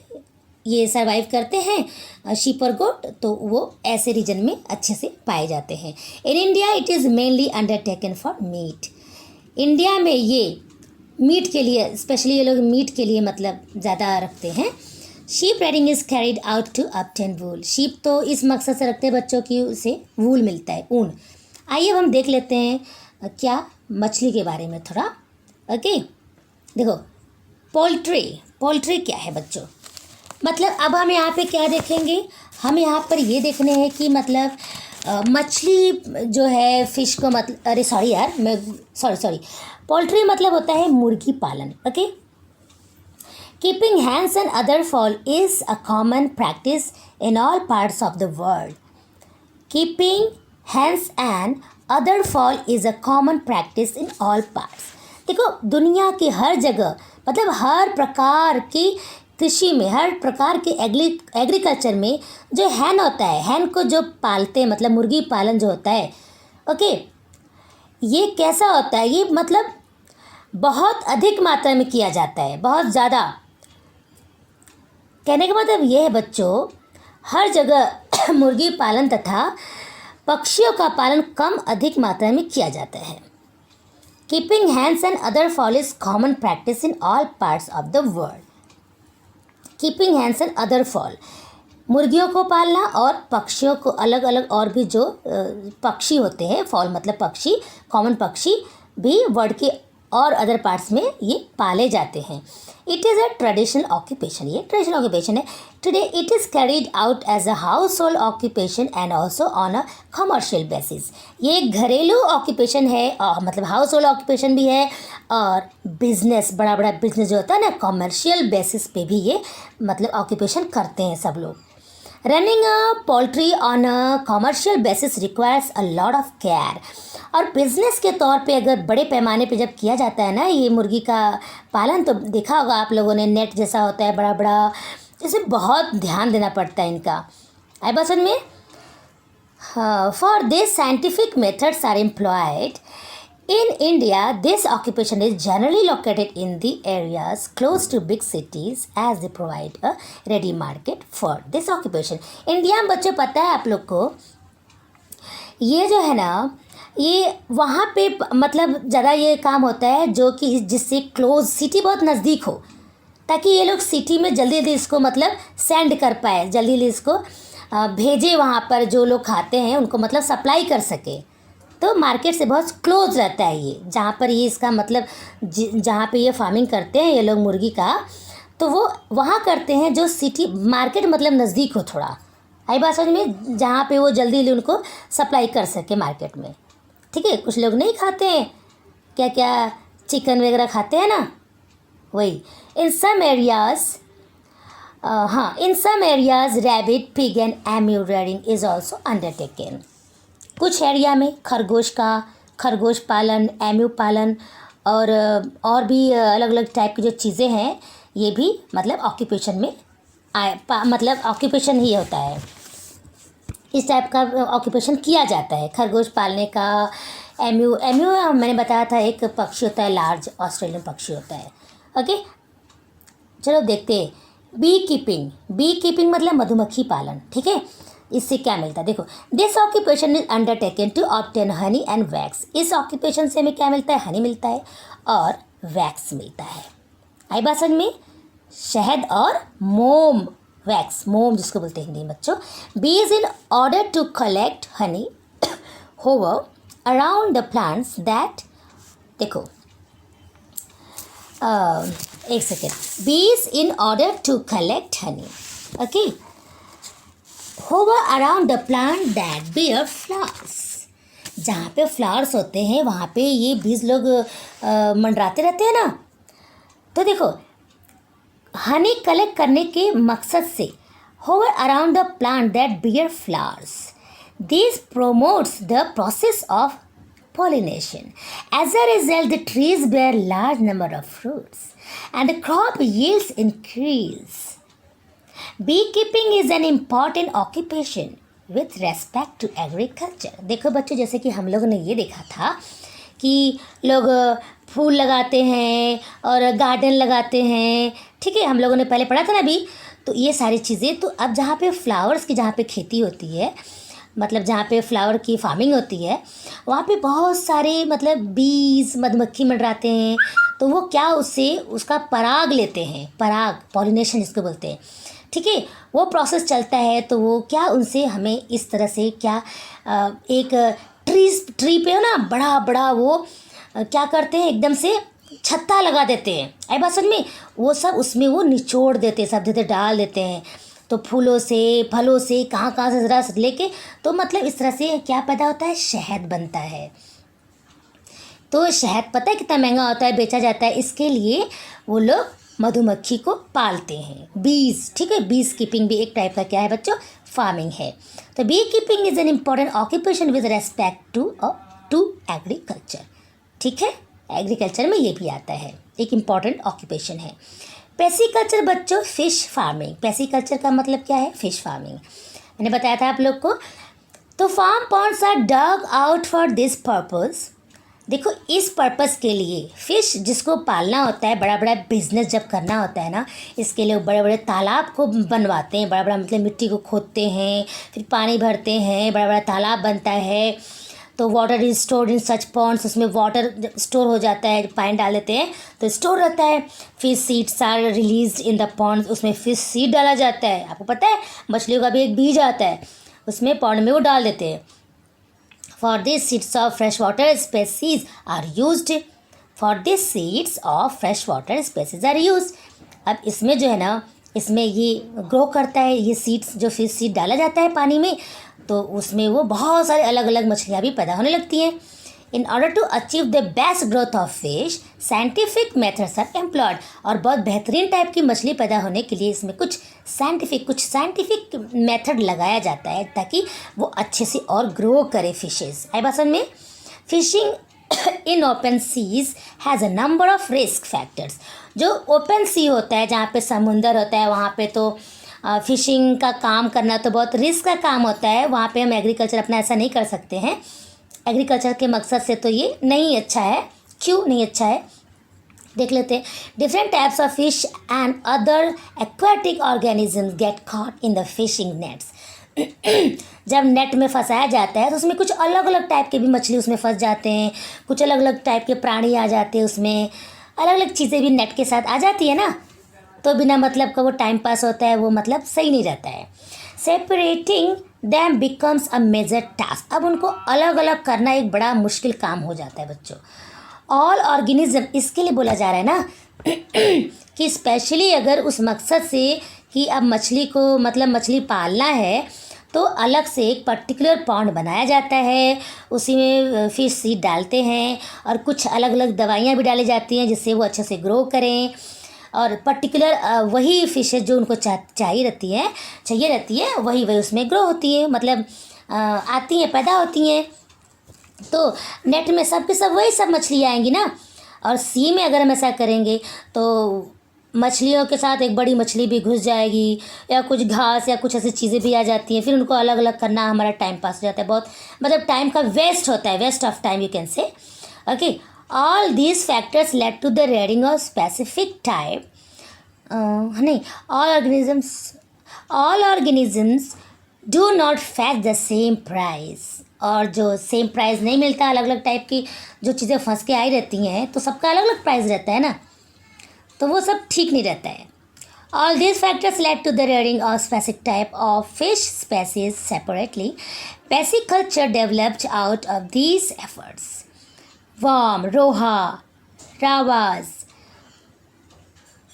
ये सर्वाइव करते हैं शीप और गोट, तो वो ऐसे रीजन में अच्छे से पाए जाते हैं। In India it is mainly undertaken for meet. India में ये मीट के लिए, स्पेशली ये लोग मीट के लिए मतलब ज़्यादा रखते हैं। Sheep rearing is carried out to obtain wool. Sheep तो इस मकसद से रखते हैं बच्चों की उसे वूल मिलता है, ऊन। आइए अब हम देख लेते हैं क्या मछली के बारे में थोड़ा। ओके देखो, पोल्ट्री, पोल्ट्री क्या है बच्चों? मतलब अब हम यहाँ पे क्या देखेंगे, हम यहाँ पर ये देखने हैं कि मतलब मछली जो है फिश को मतलब, अरे सॉरी यार, मैं सॉरी पोल्ट्री मतलब होता है मुर्गी पालन। Okay, keeping hens and other fowl is a common practice in all parts of the world. Keeping hens and other fowl is a common practice in all parts. देखो दुनिया की हर जगह, मतलब हर प्रकार की कृषि में, हर प्रकार के एग्रीकल्चर में जो हैन होता है, हैन को जो पालते हैं, मतलब मुर्गी पालन जो होता है, ओके, ये कैसा होता है, ये मतलब बहुत अधिक मात्रा में किया जाता है, बहुत ज़्यादा। कहने का मतलब ये है बच्चों, हर जगह मुर्गी पालन तथा पक्षियों का पालन कम अधिक मात्रा में किया जाता है। Keeping hens and other fowl is common practice in all parts of the world. Keeping hens and other fowl, मुर्गियों को पालना और पक्षियों को, अलग अलग और भी जो पक्षी होते हैं, फॉल मतलब पक्षी, कॉमन पक्षी भी वर्ल्ड के और अदर पार्ट्स में ये पाले जाते हैं। It is a traditional occupation, ये ट्रेडिशनल ऑक्यूपेशन है। Today it is carried out as a household occupation and also on a commercial basis. ये एक घरेलू ऑक्यूपेशन है, मतलब हाउस होल्ड ऑक्यूपेशन भी है, और बिजनेस, बड़ा बड़ा बिजनेस जो होता है ना, कमर्शियल बेसिस पे भी ये मतलब ऑक्यूपेशन करते हैं सब लोग। Running a poultry on a commercial basis requires a lot of care. और बिज़नेस के तौर पे अगर बड़े पैमाने पे जब किया जाता है ना ये मुर्गी का पालन, तो देखा होगा आप लोगों ने, नेट जैसा होता है बड़ा बड़ा, इसे बहुत ध्यान देना पड़ता है इनका। आई बात समझ में? For this scientific methods are employed in India. This occupation is generally located in the areas close to big cities as they provide a ready market for this occupation. India में बच्चों पता है आप लोग को, ये जो है ना, ये वहाँ पे मतलब ज़्यादा ये काम होता है जो कि जिससे क्लोज सिटी बहुत नज़दीक हो, ताकि ये लोग सिटी में जल्दी जल्दी इसको मतलब सेंड कर पाए, जल्दी जल्दी इसको भेजे वहाँ पर, जो लोग खाते हैं उनको मतलब सप्लाई कर सके। तो मार्केट से बहुत क्लोज रहता है ये, जहाँ पर ये इसका मतलब जहाँ पे ये फार्मिंग करते हैं ये लोग मुर्गी का, तो वो वहाँ करते हैं जो सिटी मार्केट मतलब नज़दीक हो थोड़ा। आई बात समझ में? जहाँ पे वो जल्दी जल्दी उनको सप्लाई कर सके मार्केट में। ठीक है, कुछ लोग नहीं खाते हैं, क्या क्या चिकन वगैरह खाते हैं ना, वही। इन सम एरियाज़, हाँ, in some areas rabbit, pig and emu rearing is also undertaken. कुछ एरिया में खरगोश पालन, एम्यू पालन और भी अलग अलग टाइप की जो चीज़ें हैं, ये भी मतलब ऑक्यूपेशन में मतलब ऑक्यूपेशन ही होता है, इस टाइप का ऑक्यूपेशन किया जाता है। खरगोश पालने का, एम्यू मैंने बताया था एक पक्षी होता है, लार्ज ऑस्ट्रेलियन पक्षी होता है। ओके, चलो देखते हैं। बी कीपिंग मतलब मधुमक्खी पालन। ठीक है, इससे क्या मिलता है? देखो, this occupation is undertaken to obtain honey and wax. इस ऑक्यूपेशन से हमें क्या मिलता है? हनी मिलता है और वैक्स मिलता है। आई बात समझ में? शहद और मोम, वैक्स, मोम जिसको बोलते हैं हिंदी में बच्चों। Bees in order to collect honey hover around the plants that, देखो एक second, bees in order to collect honey, okay, hover around the plant that bear flowers. जहाँ पे फ्लावर्स होते हैं वहाँ पे ये बीज लोग मंडराते रहते हैं ना। तो देखो, हनी कलेक्ट करने के मकसद से hover around the plant that bear flowers, this promotes the process of pollination. As a result, the trees bear large number of fruits and the crop yields increase. Beekeeping is an important occupation with respect to agriculture. देखो बच्चों, जैसे कि हम लोगों ने ये देखा था कि लोग फूल लगाते हैं और गार्डन लगाते हैं, ठीक है, हम लोगों ने पहले पढ़ा था ना अभी। तो ये सारी चीज़ें, तो अब जहाँ पे फ्लावर्स की जहाँ पे खेती होती है, मतलब जहाँ पे फ्लावर की फार्मिंग होती है, वहाँ पे बहुत सारे मतलब बीज, मधुमक्खी मंडराते हैं। तो वो क्या, उससे उसका पराग लेते हैं, पराग, पॉलिनेशन जिसको बोलते हैं, ठीक है, वो प्रोसेस चलता है। तो वो क्या, उनसे हमें इस तरह से क्या, एक ट्री पे ना बड़ा बड़ा वो क्या करते हैं, एकदम से छत्ता लगा देते हैं। आई बात समझ में? वो सब उसमें वो निचोड़ देते हैं, सब देते डाल देते हैं। तो फूलों से, फलों से, कहाँ से रस लेके, तो मतलब इस तरह से क्या पैदा होता है? शहद बनता है। तो शहद पता है कितना महंगा होता है, बेचा जाता है। इसके लिए वो लोग मधुमक्खी को पालते हैं, बीज, ठीक है। बीज कीपिंग भी एक टाइप का क्या है बच्चों? फार्मिंग है। तो bee keeping is an important occupation with respect to agriculture, ठीक है। एग्रीकल्चर में ये भी आता है, एक इम्पॉर्टेंट ऑक्यूपेशन है। पेसिकल्चर बच्चों, फिश फार्मिंग। पेसिकल्चर का मतलब क्या है? Fish farming. मैंने बताया था आप लोग को। तो farm ponds are dug out for this purpose. देखो, इस पर्पस के लिए फिश जिसको पालना होता है, बड़ा बड़ा बिजनेस जब करना होता है ना, इसके लिए बड़े बड़े तालाब को बनवाते हैं। बड़ा बड़ा मतलब मिट्टी को खोदते हैं, फिर पानी भरते हैं, बड़ा बड़ा तालाब बनता है। तो water is stored in such ponds, उसमें वाटर स्टोर हो जाता है, पानी डाल देते हैं तो स्टोर रहता है। Fish seeds are released in the ponds, उसमें फिश सीड डाला जाता है। आपको पता है मछलियों का भी एक बीज आता है, उसमें पॉन्ड में वो डाल देते हैं। For this seeds of fresh water species are used, for this seeds of fresh water species are used. अब इसमें जो है ना, इसमें ये ग्रो करता है, ये सीड्स, जो फिश सीड डाला जाता है पानी में, तो उसमें वो बहुत सारे अलग अलग मछलियाँ भी पैदा होने लगती हैं। In order to achieve the best growth of fish, scientific methods are employed. और बहुत बेहतरीन टाइप की मछली पैदा होने के लिए इसमें कुछ साइंटिफिक मेथड लगाया जाता है, ताकि वो अच्छे से और ग्रो करे फिशेस। आई बात समझ में? Fishing in open seas has a number of risk factors. जो ओपन सी होता है, जहाँ पे समुंदर होता है, वहाँ पे तो फिशिंग का काम करना तो बहुत रिस्क का काम होता है। वहाँ पे हम एग्रीकल्चर अपना ऐसा नहीं कर सकते हैं। एग्रीकल्चर के मकसद से तो ये नहीं अच्छा है। क्यों नहीं अच्छा है, देख लेते हैं। Different types of fish and other aquatic organisms get caught in the fishing nets. जब नेट में फंसाया जाता है तो उसमें कुछ अलग अलग टाइप के भी मछली उसमें फंस जाते हैं, कुछ अलग अलग टाइप के प्राणी आ जाते हैं, उसमें अलग अलग चीज़ें भी नेट के साथ आ जाती है ना। तो बिना मतलब का वो टाइम पास होता है, वो मतलब सही नहीं रहता है। Separating them becomes a major task. अब उनको अलग अलग करना एक बड़ा मुश्किल काम हो जाता है बच्चों। ऑल ऑर्गेनिज्म, इसके लिए बोला जा रहा है ना कि स्पेशली अगर उस मकसद से कि अब मछली को मतलब मछली पालना है, तो अलग से एक पर्टिकुलर पॉन्ड बनाया जाता है, उसी में फिश सीड डालते हैं और कुछ अलग अलग दवाइयाँ भी डाली जाती हैं जिससे वो अच्छे से ग्रो करें। और पर्टिकुलर वही फिशेज जो उनको चाहिए रहती है वही उसमें ग्रो होती है, मतलब आती हैं, पैदा होती हैं। तो नेट में सब के सब वही सब मछलियाँ आएंगी ना। और सी में अगर हम ऐसा करेंगे तो मछलियों के साथ एक बड़ी मछली भी घुस जाएगी, या कुछ घास या कुछ ऐसी चीज़ें भी आ जाती हैं, फिर उनको अलग अलग करना हमारा टाइम पास हो जाता है, बहुत मतलब टाइम का वेस्ट होता है, waste of time you can say. Okay, all these factors led to the rearing of specific type all organisms do not fetch the same price. और जो सेम प्राइस नहीं मिलता, अलग अलग टाइप की जो चीज़ें फंस के आई रहती हैं, तो सबका अलग अलग प्राइस रहता है ना, तो वो सब ठीक नहीं रहता है। All these factors led to the rearing of specific type of fish species separately. Pisciculture developed out of these efforts. Worm, roha, rawas,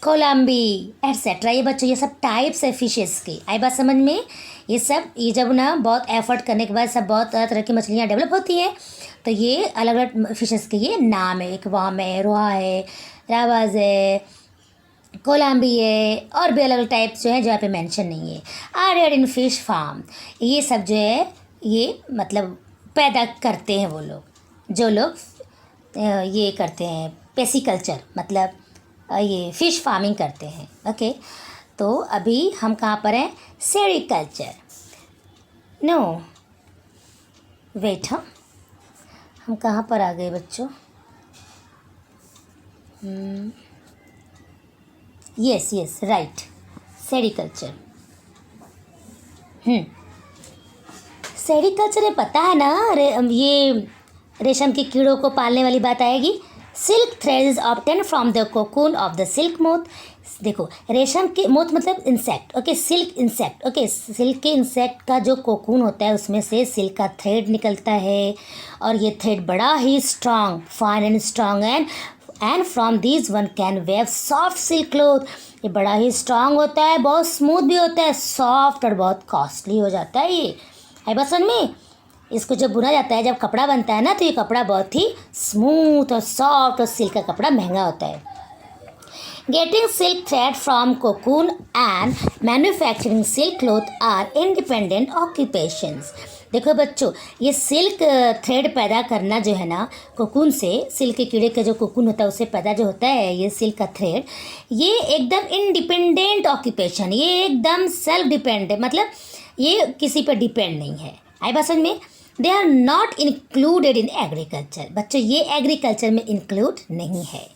कोलम्बी एट्सेट्रा, ये बच्चों ये सब टाइप्स है फिशेस की। आई बात समझ में? ये जब ना बहुत एफर्ट करने के बाद सब बहुत तरह तरह की मछलियाँ डेवलप होती हैं, तो ये अलग अलग फिशेस के ये नाम है। एक वाम है, रोहा है, रावाज है, कोलम्बी है, और भी अलग अलग टाइप्स जो है जहाँ पे मेंशन नहीं है। Are aid in fish farm, ये सब जो है ये मतलब पैदा करते हैं वो लोग, जो लोग ये करते हैं पेसिकल्चर, मतलब ये फ़िश फार्मिंग करते हैं। ओके, तो अभी हम कहाँ पर हैं? सेरिकल्चर। नो वेट, हम कहाँ पर आ गए बच्चों? Yes right, sericulture. सेरिकल्चर ये पता है ना, ये रेशम के कीड़ों को पालने वाली बात आएगी। Silk thread is obtain from the cocoon of the silk moth. देखो, रेशम के मोथ मतलब insect, okay, silk insect, okay, silk के इंसेक्ट का जो कोकून होता है उसमें से सिल्क का थ्रेड निकलता है, और ये थ्रेड बड़ा ही strong, fine and strong and from this one can weave soft silk cloth. ये बड़ा ही स्ट्रांग होता है, बहुत स्मूथ भी होता है, सॉफ्ट, और बहुत कॉस्टली हो जाता है ये। है बस में इसको जब बुना जाता है, जब कपड़ा बनता है ना, तो ये कपड़ा बहुत ही स्मूथ और सॉफ्ट, और सिल्क का कपड़ा महंगा होता है। Getting silk thread from cocoon and manufacturing silk cloth are independent occupations. देखो बच्चों, ये सिल्क थ्रेड पैदा करना जो है ना, कोकून से, सिल्क के कीड़े का जो कोकून होता है उससे पैदा जो होता है ये सिल्क का थ्रेड, ये एकदम इंडिपेंडेंट ऑक्यूपेशन, ये एकदम सेल्फ डिपेंडेंट, मतलब ये किसी पर डिपेंड नहीं है। आई बात समझ में? They are not included in agriculture. बच्चों ये एग्रीकल्चर में इंक्लूड नहीं है,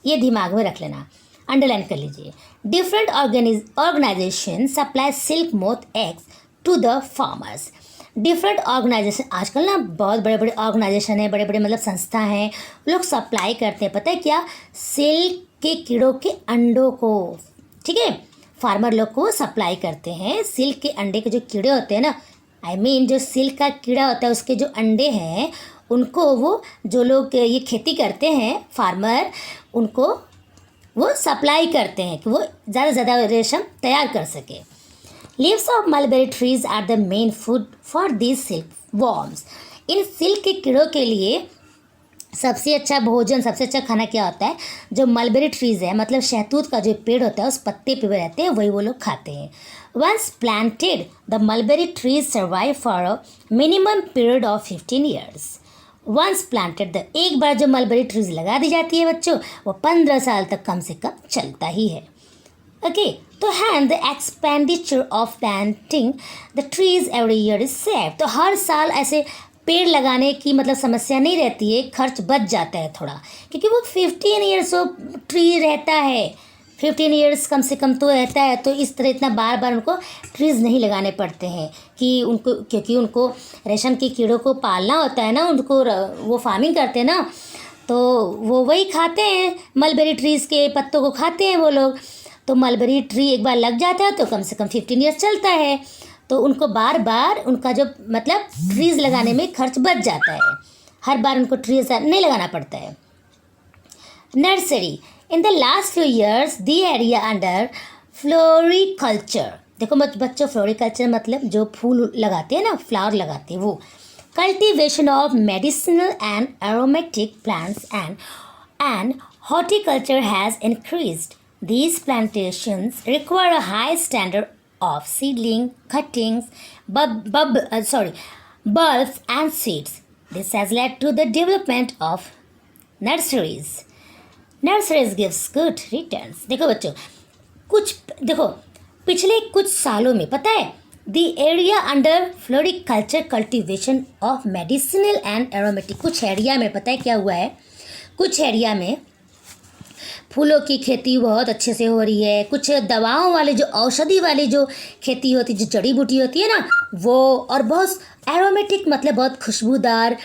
ये दिमाग में रख लेना, अंडरलाइन कर लीजिए। Different organisation supply silk moth eggs to the farmers. Different organisation, आजकल ना बहुत बड़े बड़े ऑर्गेनाइजेशन है, बड़े बड़े मतलब संस्था हैं, लोग सप्लाई करते हैं, पता है क्या? सिल्क के कीड़ों के अंडों को, ठीक है, फार्मर लोग को सप्लाई करते हैं। सिल्क के अंडे के जो कीड़े होते हैं ना, जो सिल्क का कीड़ा होता है उसके जो अंडे हैं, उनको वो जो लोग ये खेती करते हैं फार्मर, उनको वो सप्लाई करते हैं कि वो ज़्यादा से ज़्यादा रेशम तैयार कर सके। Leaves of mulberry trees are the main food for this silk worms. इन सिल्क के कीड़ों के लिए सबसे अच्छा भोजन, सबसे अच्छा खाना क्या होता है? जो मलबेरी ट्रीज़ है, मतलब शहतूत का जो पेड़ होता है, उस पत्ते पे रहते हैं, वही वो लोग खाते हैं। Once planted the mulberry trees survive for a minimum period of 15 years. Once planted, एक बार जो मलबेरी ट्रीज लगा दी जाती है बच्चों, वो 15 साल तक कम से कम चलता ही है। ओके, तो hand the expenditure of planting the trees every year is save. तो हर साल ऐसे पेड़ लगाने की मतलब समस्या नहीं रहती है, खर्च बच जाता है थोड़ा, क्योंकि वो 15 ईयर्स ट्री रहता है, 15 ईयर्स कम से कम तो रहता है। तो इस तरह इतना बार बार उनको ट्रीज़ नहीं लगाने पड़ते हैं कि उनको, क्योंकि उनको रेशम के कीड़ों को पालना होता है ना, उनको वो फार्मिंग करते हैं ना, तो वो वही खाते हैं, मलबेरी ट्रीज़ के पत्तों को खाते हैं वो लोग। तो मलबेरी ट्री एक बार लग जाता है तो कम से कम 15 ईयर्स चलता है, तो उनको बार बार उनका जो मतलब ट्रीज़ लगाने में खर्च बच जाता है, हर बार उनको ट्रीज़ नहीं लगाना पड़ता है। Nursery, in the last few years the area under floriculture. देखो बच्चों, फ्लोरिकल्चर मतलब जो फूल लगाते हैं ना, फ्लावर लगाते हैं वो। Cultivation of medicinal and aromatic plants and horticulture has increased. These plantations require a high standard of seedling, cuttings, bulbs and seeds. This has led to the development of nurseries. Nurseries gives good returns. देखो बच्चों, पिछले कुछ सालों में पता है, the area under floriculture cultivation of medicinal and aromatic, कुछ एरिया में पता है क्या हुआ है, कुछ एरिया में फूलों की खेती बहुत अच्छे से हो रही है, कुछ दवाओं वाले जो औषधि वाली जो खेती होती है, जो जड़ी बूटी होती है ना वो, और बहुत एरोमेटिक मतलब बहुत खुशबूदार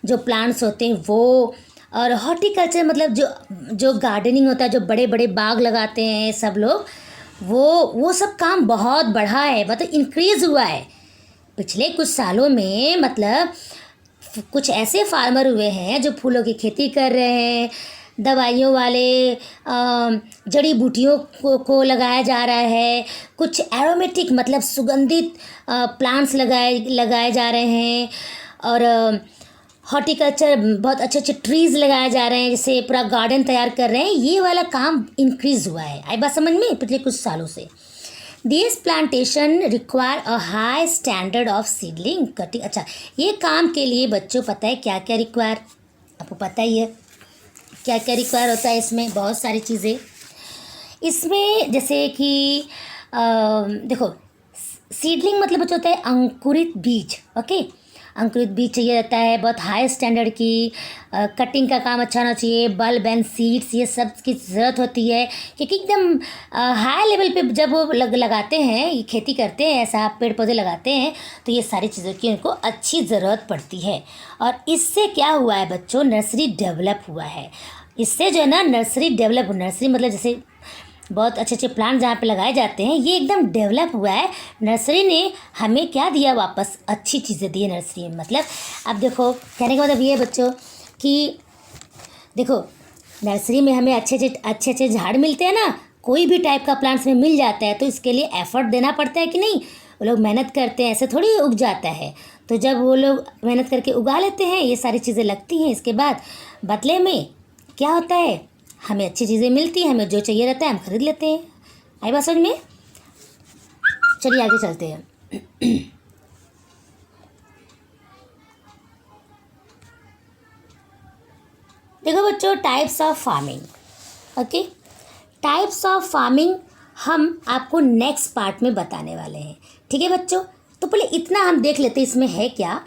जो प्लांट्स होते हैं वो, और हॉर्टिकल्चर मतलब जो जो गार्डनिंग होता है, जो बड़े बड़े बाग लगाते हैं सब लोग, वो सब काम बहुत बढ़ा है, मतलब इंक्रीज़ हुआ है पिछले कुछ सालों में। मतलब कुछ ऐसे फार्मर हुए हैं जो फूलों की खेती कर रहे हैं, दवाइयों वाले जड़ी बूटियों को लगाया जा रहा है, कुछ एरोमेटिक मतलब सुगंधित प्लांट्स लगाए जा रहे हैं, और हॉर्टिकल्चर बहुत अच्छे अच्छे ट्रीज़ लगाए जा रहे हैं, जैसे पूरा गार्डन तैयार कर रहे हैं। ये वाला काम इंक्रीज़ हुआ है, आई बात समझ में, पिछले कुछ सालों से। This plantation require a high standard of seedling cutting. अच्छा, ये काम के लिए बच्चों पता है क्या क्या रिक्वायर, आपको पता ही है क्या क्या रिक्वायर होता है। इसमें बहुत सारी चीज़ें इसमें, जैसे कि देखो, सीडलिंग मतलब बच्चों होता है अंकुरित बीज। ओके, अंकुरित बीज चाहिए रहता है, बहुत हाई स्टैंडर्ड की कटिंग का काम अच्छा होना चाहिए, बल्ब एंड सीड्स ये सब की ज़रूरत होती है, क्योंकि एकदम हाई लेवल पे जब वो लगाते हैं, ये खेती करते हैं, ऐसा पेड़ पौधे लगाते हैं, तो ये सारी चीज़ों की उनको अच्छी ज़रूरत पड़ती है। और इससे क्या हुआ है बच्चों, नर्सरी डेवलप हुआ है। इससे जो है ना नर्सरी डेवलप, नर्सरी मतलब जैसे बहुत अच्छे अच्छे प्लांट जहाँ पे लगाए जाते हैं, ये एकदम डेवलप हुआ है। नर्सरी ने हमें क्या दिया वापस, अच्छी चीज़ें दी है नर्सरी में। मतलब अब देखो, कहने का मतलब ये है बच्चों कि देखो, नर्सरी में हमें अच्छे झाड़ मिलते हैं ना, कोई भी टाइप का प्लांट्स में मिल जाता है, तो इसके लिए एफर्ट देना पड़ता है कि नहीं, वो लोग मेहनत करते हैं, ऐसे थोड़ी उग जाता है। तो जब वो लोग मेहनत करके उगा लेते हैं, ये सारी चीज़ें लगती हैं, इसके बाद बदले में क्या होता है, हमें अच्छी चीज़ें मिलती हैं, हमें जो चाहिए रहता है हम खरीद लेते हैं। आई बात समझ में? चलिए आगे चलते हैं। देखो बच्चों, types of farming. Okay, types of farming हम आपको नेक्स्ट पार्ट में बताने वाले हैं, ठीक है बच्चों। तो पहले इतना हम देख लेते हैं इसमें है क्या।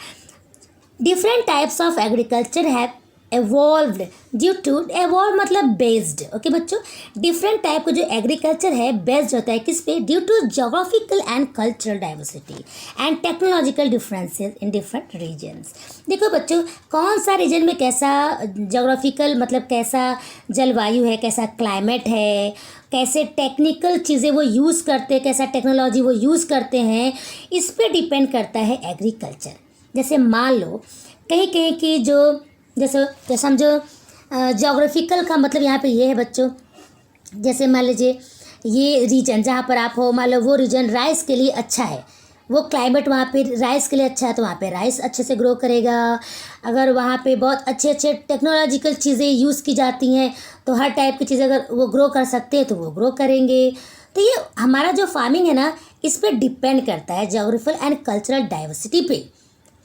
Different types of agriculture have evolved due to, evolve मतलब बेस्ड। ओके बच्चों, डिफरेंट टाइप का जो एग्रीकल्चर है बेस्ड होता है किस पे, due to geographical and cultural diversity and technological differences in different regions. देखो बच्चों, कौन सा रीजन में कैसा जोग्राफिकल मतलब कैसा जलवायु है, कैसा क्लाइमेट है, कैसे टेक्निकल चीज़ें वो यूज़ करते हैं, कैसा टेक्नोलॉजी वो यूज़ करते हैं, इस पे डिपेंड करता है एग्रीकल्चर। जैसे मान लो कहीं कहीं की जो जैसे समझो जोग्राफिकल का मतलब यहाँ पे ये है बच्चों, जैसे मान लीजिए ये रीजन जहाँ पर आप हो, मान लो वो रीजन राइस के लिए अच्छा है, वो क्लाइमेट वहाँ पे राइस के लिए अच्छा है, तो वहाँ पे राइस अच्छे से ग्रो करेगा। अगर वहाँ पे बहुत अच्छे अच्छे टेक्नोलॉजिकल चीज़ें यूज़ की जाती हैं, तो हर टाइप की चीज़ें अगर वो ग्रो कर सकते हैं तो वो ग्रो करेंगे। तो ये हमारा जो फार्मिंग है ना, इस पर डिपेंड करता है जोग्राफिकल एंड कल्चरल डाइवर्सिटी पे,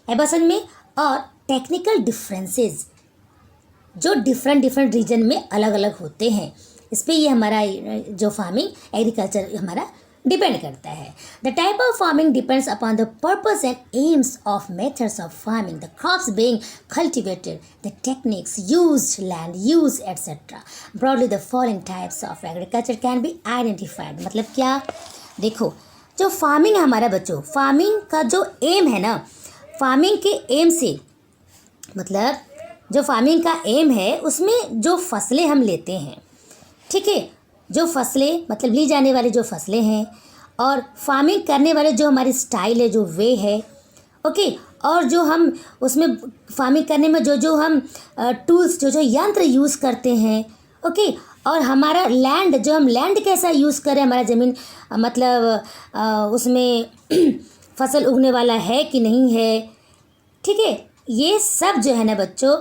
है बस में। और टेक्निकल डिफरेंसेस जो डिफरेंट रीजन में अलग अलग होते हैं, इस पर ये हमारा जो फार्मिंग एग्रीकल्चर हमारा डिपेंड करता है। The type of farming depends upon the purpose and AIIMS of methods of farming, the crops being cultivated, the techniques used, land use etcetera. Broadly the following types of agriculture can be identified. मतलब क्या, देखो जो फार्मिंग है हमारा बच्चों, फार्मिंग का जो एम है ना, फार्मिंग के एम से मतलब जो फार्मिंग का एम है उसमें जो फसलें हम लेते हैं, ठीक है, जो फसलें मतलब ली जाने वाली जो फसलें हैं, और फार्मिंग करने वाले जो हमारी स्टाइल है, जो वे है, ओके, और जो हम उसमें फार्मिंग करने में जो जो हम टूल्स जो जो यंत्र यूज़ करते हैं, ओके, और हमारा लैंड जो हम लैंड कैसा यूज़ करें, हमारा ज़मीन मतलब उसमें फसल उगने वाला है कि नहीं है, ठीक है, ये सब जो है ना बच्चों,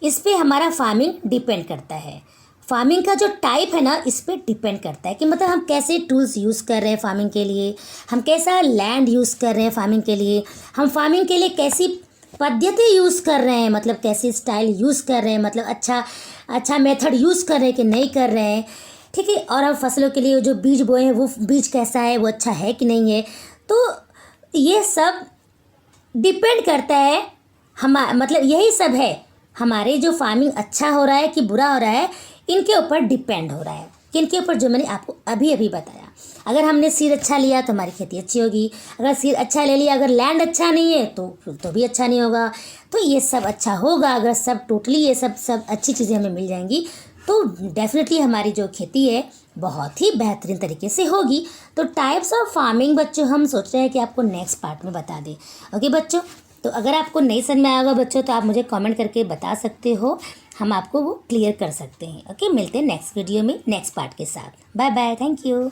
इस पे हमारा फार्मिंग डिपेंड करता है। फार्मिंग का जो टाइप है ना, इस पे डिपेंड करता है कि मतलब हम कैसे टूल्स यूज़ कर रहे हैं फार्मिंग के लिए, हम कैसा लैंड यूज़ कर रहे हैं फार्मिंग के लिए, हम फार्मिंग के लिए कैसी पद्धति यूज़ कर रहे हैं, मतलब कैसी स्टाइल यूज़ कर रहे हैं, मतलब अच्छा मेथड यूज़ कर रहे हैं कि नहीं कर रहे हैं, ठीक है, और हम फसलों के लिए जो बीज बोए हैं वो बीज कैसा है, वो अच्छा है कि नहीं है। तो ये सब डिपेंड करता है मतलब यही सब है, हमारे जो फार्मिंग अच्छा हो रहा है कि बुरा हो रहा है, इनके ऊपर डिपेंड हो रहा है। किनके ऊपर? जो मैंने आपको अभी अभी बताया। अगर हमने सीड अच्छा लिया तो हमारी खेती अच्छी होगी, अगर सीड अच्छा ले लिया, अगर लैंड अच्छा नहीं है तो भी अच्छा नहीं होगा। तो ये सब अच्छा होगा अगर सब टोटली ये सब अच्छी चीज़ें हमें मिल जाएंगी तो डेफिनेटली हमारी जो खेती है बहुत ही बेहतरीन तरीके से होगी। तो टाइप्स ऑफ फार्मिंग बच्चों हम सोच रहे हैं कि आपको नेक्स्ट पार्ट में बता दें। ओके बच्चों, तो अगर आपको नहीं समझ में आएगा बच्चों तो आप मुझे कमेंट करके बता सकते हो, हम आपको वो क्लियर कर सकते हैं। ओके, मिलते हैं नेक्स्ट वीडियो में नेक्स्ट पार्ट के साथ। Bye bye, thank you.